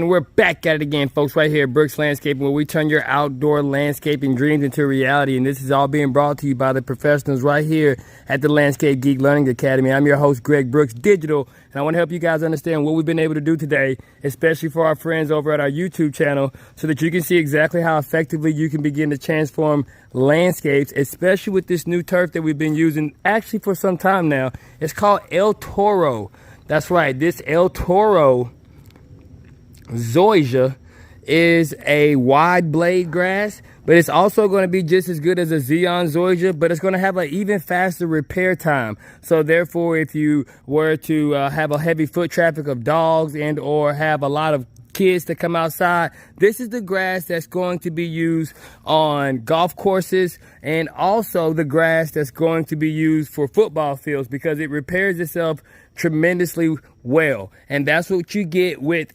And we're back at it again, folks, right here at Brooks Landscaping, where we turn your outdoor landscaping dreams into reality. And this is all being brought to you by the professionals right here at the Landscape Geek Learning Academy. I'm your host, Greg Brooks Digital, and I want to help you guys understand what we've been able to do today, especially for our friends over at our YouTube channel, so that you can see exactly how effectively you can begin to transform landscapes, especially with this new turf that we've been using actually for some time now. It's called El Toro. That's right, this El Toro zoysia is a wide blade grass, but it's also going to be just as good as a Xeon zoysia, but it's going to have an even faster repair time. So therefore, if you were to have a heavy foot traffic of dogs and or have a lot of kids that come outside, this is the grass that's going to be used on golf courses, and also the grass that's going to be used for football fields, because it repairs itself tremendously well. And that's what you get with